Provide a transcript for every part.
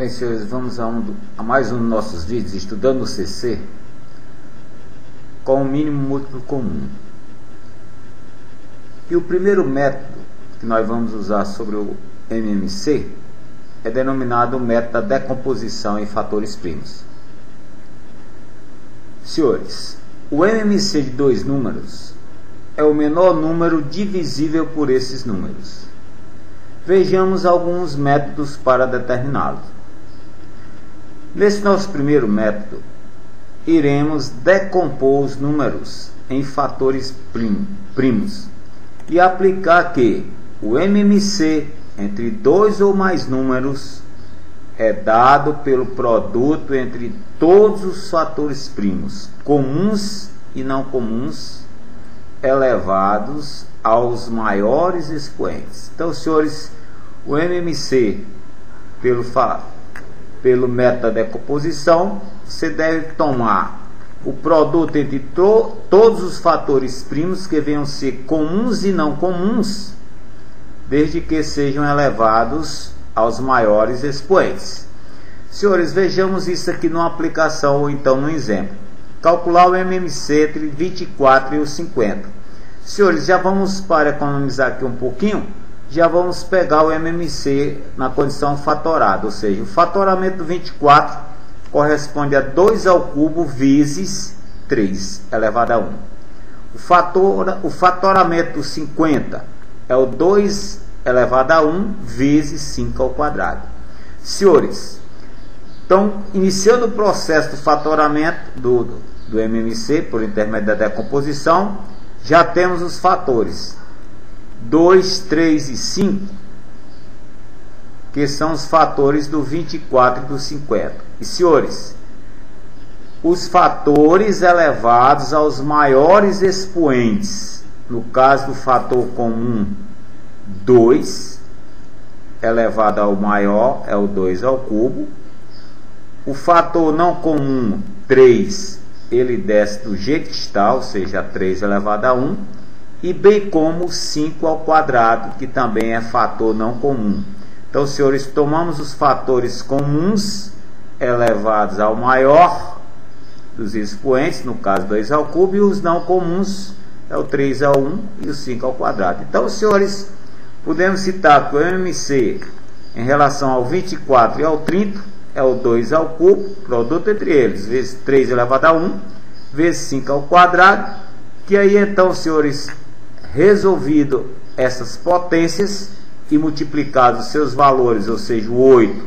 Bem, senhores, vamos a mais um dos nossos vídeos estudando o CC com o mínimo múltiplo comum. E o primeiro método que nós vamos usar sobre o MMC é denominado o método da decomposição em fatores primos. Senhores, o MMC de dois números é o menor número divisível por esses números. Vejamos alguns métodos para determiná-lo. Nesse nosso primeiro método, iremos decompor os números em fatores primos e aplicar que o MMC entre dois ou mais números é dado pelo produto entre todos os fatores primos, comuns e não comuns, elevados aos maiores expoentes. Então, senhores, o MMC pelo método da decomposição, você deve tomar o produto entre todos os fatores primos que venham ser comuns e não comuns, desde que sejam elevados aos maiores expoentes. Senhores, vejamos isso aqui numa aplicação ou então num exemplo. Calcular o MMC entre 24 e os 50. Senhores, já vamos, para economizar aqui um pouquinho, já vamos pegar o MMC na condição fatorada, ou seja, o fatoramento do 24 corresponde a 2 ao cubo vezes 3 elevado a 1. O fatoramento do 50 é o 2 elevado a 1 vezes 5 ao quadrado. Senhores, então, iniciando o processo do fatoramento do MMC por intermédio da decomposição, já temos os fatores 2, 3 e 5, que são os fatores do 24 e do 50. E, senhores, os fatores elevados aos maiores expoentes, no caso do fator comum 2 elevado ao maior é o 2 ao cubo. O fator não comum 3, ele desce do jeito que está, ou seja, 3 elevado a 1, e bem como 5 ao quadrado, que também é fator não comum. Então, senhores, tomamos os fatores comuns elevados ao maior dos expoentes, no caso 2 ao cubo, e os não comuns é o 3 ao 1 e o 5 ao quadrado. Então, senhores, podemos citar que o MMC em relação ao 24 e ao 30 é o 2 ao cubo, produto entre eles, vezes 3 elevado a 1, vezes 5 ao quadrado, que aí então, senhores, resolvido essas potências e multiplicados os seus valores, ou seja, o 8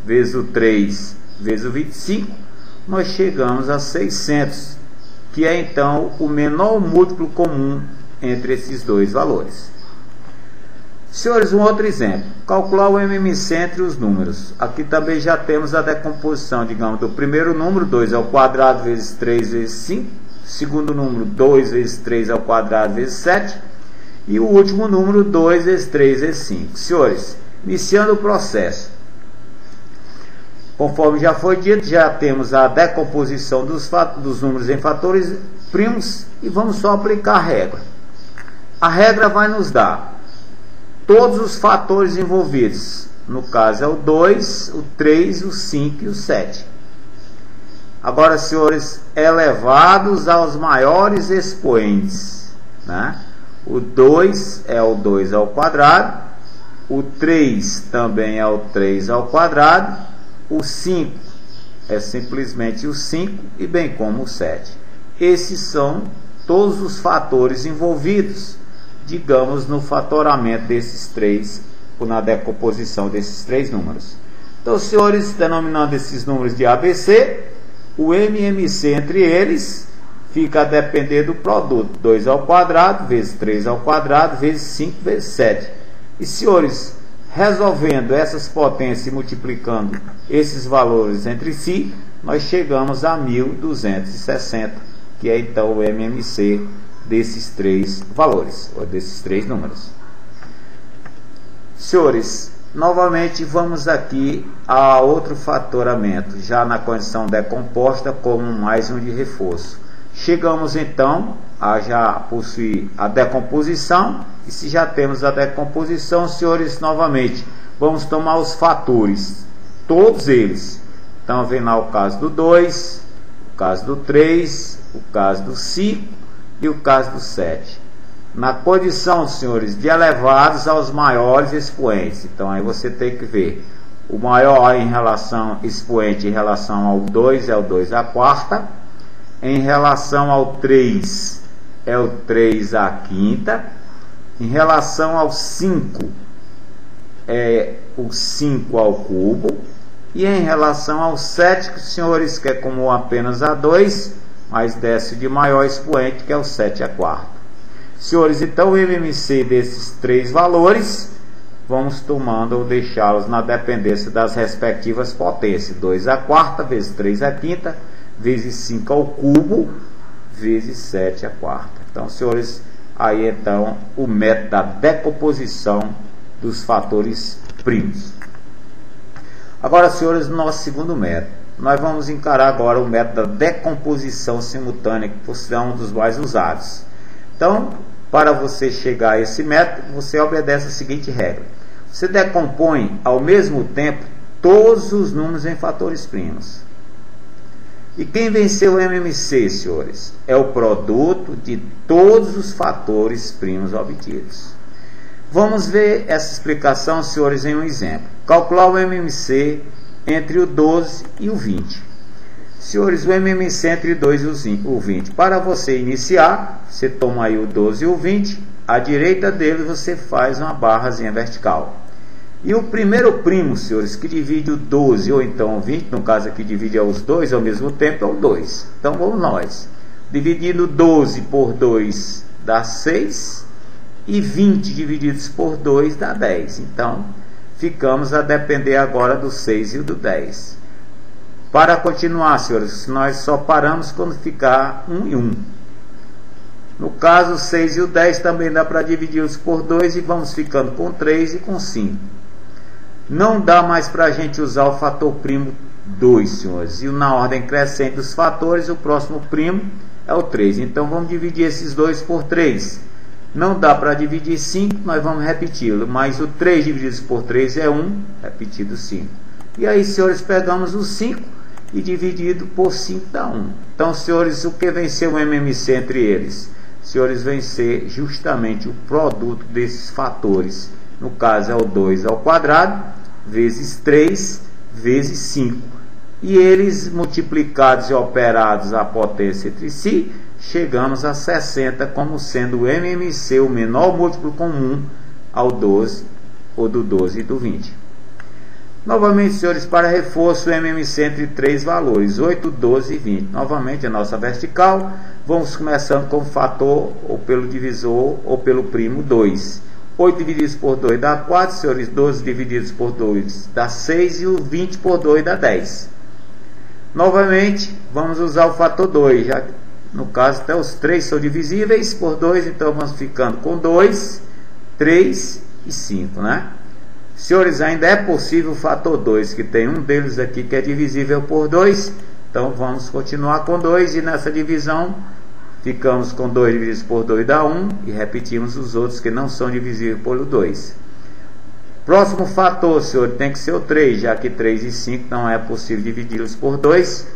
vezes o 3 vezes o 25, nós chegamos a 600, que é então o menor múltiplo comum entre esses dois valores. Senhores, um outro exemplo, calcular o MMC entre os números. Aqui também já temos a decomposição, digamos, do primeiro número, 2 ao quadrado vezes 3 vezes 5, segundo número, 2 vezes 3 ao quadrado vezes 7, e o último número, 2 vezes 3 vezes 5. Senhores, iniciando o processo, conforme já foi dito, já temos a decomposição dos números em fatores primos e vamos só aplicar a regra. A regra vai nos dar todos os fatores envolvidos, no caso é o 2, o 3, o 5 e o 7. Agora, senhores, elevados aos maiores expoentes, né? O 2 é o 2 ao quadrado, o 3 também é o 3 ao quadrado, o 5 é simplesmente o 5 e bem como o 7. Esses são todos os fatores envolvidos, digamos, no fatoramento desses três, ou na decomposição desses três números. Então, senhores, denominando esses números de ABC, o MMC entre eles fica a depender do produto 2 ao quadrado vezes 3 ao quadrado vezes 5 vezes 7. E, senhores, resolvendo essas potências e multiplicando esses valores entre si, nós chegamos a 1260, que é então o MMC desses três valores, ou desses três números. Senhores, novamente vamos aqui a outro fatoramento, já na condição decomposta, como mais um de reforço. Chegamos então a já possuir a decomposição, e se já temos a decomposição, senhores, novamente vamos tomar os fatores todos eles. Então vem lá o caso do 2, o caso do 3, o caso do 5 e o caso do 7. Na condição, senhores, de elevados aos maiores expoentes. Então aí você tem que ver o maior em relação expoente em relação ao 2 é o 2 à quarta, em relação ao 3 é o 3 à quinta, em relação ao 5 é o 5 ao cubo, e em relação ao 7, senhores, que é como apenas a 2, mas desce de maior expoente, que é o 7 à quarta. Senhores, então o MMC desses três valores, vamos tomando ou deixá-los na dependência das respectivas potências. 2 à quarta, vezes 3 à quinta, vezes 5 ao cubo, vezes 7 à quarta. Então, senhores, aí então o método da decomposição dos fatores primos. Agora, senhores, no nosso segundo método, nós vamos encarar agora o método da decomposição simultânea, que é um dos mais usados. Então, para você chegar a esse método, você obedece a seguinte regra. Você decompõe ao mesmo tempo todos os números em fatores primos. E quem venceu o MMC, senhores? É o produto de todos os fatores primos obtidos. Vamos ver essa explicação, senhores, em um exemplo. Calcular o MMC entre o 12 e o 20. Senhores, o MMC entre 2 e o 20. Para você iniciar, você toma aí o 12 e o 20. À direita dele você faz uma barrazinha vertical. E o primeiro primo, senhores, que divide o 12 ou então o 20, no caso aqui divide os dois ao mesmo tempo, é o 2. Então vamos nós. Dividindo 12 por 2 dá 6. E 20 divididos por 2 dá 10. Então, ficamos a depender agora do 6 e do 10. Para continuar, senhores, nós só paramos quando ficar 1 e 1. No caso, o 6 e o 10 também dá para dividi-los por 2 e vamos ficando com 3 e com 5. Não dá mais para a gente usar o fator primo 2, senhores. E na ordem crescente dos fatores, o próximo primo é o 3. Então, vamos dividir esses 2 por 3. Não dá para dividir 5, nós vamos repeti-lo. Mas o 3 dividido por 3 é 1, repetido 5. E aí, senhores, pegamos o 5 e dividido por 5 dá 1. Então, senhores, o que venceu o MMC entre eles? Senhores, vencer justamente o produto desses fatores. No caso, é o 2 ao quadrado, vezes 3, vezes 5. E eles multiplicados e operados a potência entre si, chegamos a 60 como sendo o MMC o menor múltiplo comum ao 12, ou do 12 e do 20. Novamente, senhores, para reforço, o MMC entre três valores, 8, 12 e 20. Novamente, a nossa vertical, vamos começando com o fator, ou pelo divisor, ou pelo primo 2. 8 divididos por 2 dá 4, senhores, 12 divididos por 2 dá 6 e o 20 por 2 dá 10. Novamente, vamos usar o fator 2, já no caso até os 3 são divisíveis por 2, então vamos ficando com 2, 3 e 5, né? Senhores, ainda é possível o fator 2, que tem um deles aqui que é divisível por 2, então vamos continuar com 2 e nessa divisão ficamos com 2 divididos por 2 dá 1 e repetimos os outros que não são divisíveis por 2. Próximo fator, senhor, tem que ser o 3, já que 3 e 5 não é possível dividi-los por 2,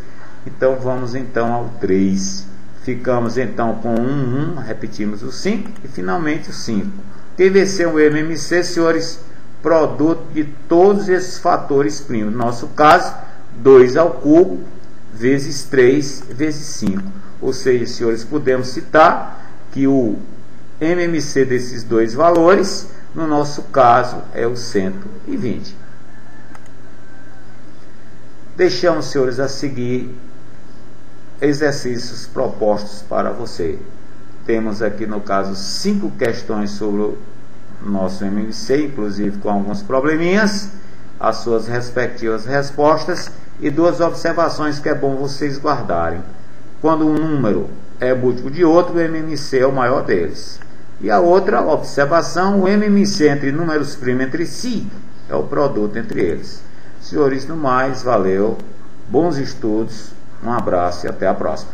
então vamos então ao 3. Ficamos então com 1, repetimos o 5 e finalmente o 5. Quem venceu o MMC, senhores? Produto de todos esses fatores primos. No nosso caso, 2 ao cubo vezes 3 vezes 5. Ou seja, senhores, podemos citar que o MMC desses dois valores, no nosso caso, é o 120. Deixamos, senhores, a seguir exercícios propostos para você. Temos aqui, no caso, 5 questões sobre o nosso MMC, inclusive com alguns probleminhas, as suas respectivas respostas e 2 observações que é bom vocês guardarem. Quando um número é múltiplo de outro, o MMC é o maior deles. E a outra observação, o MMC entre números primos entre si é o produto entre eles. Senhores, no mais, valeu, bons estudos, um abraço e até a próxima.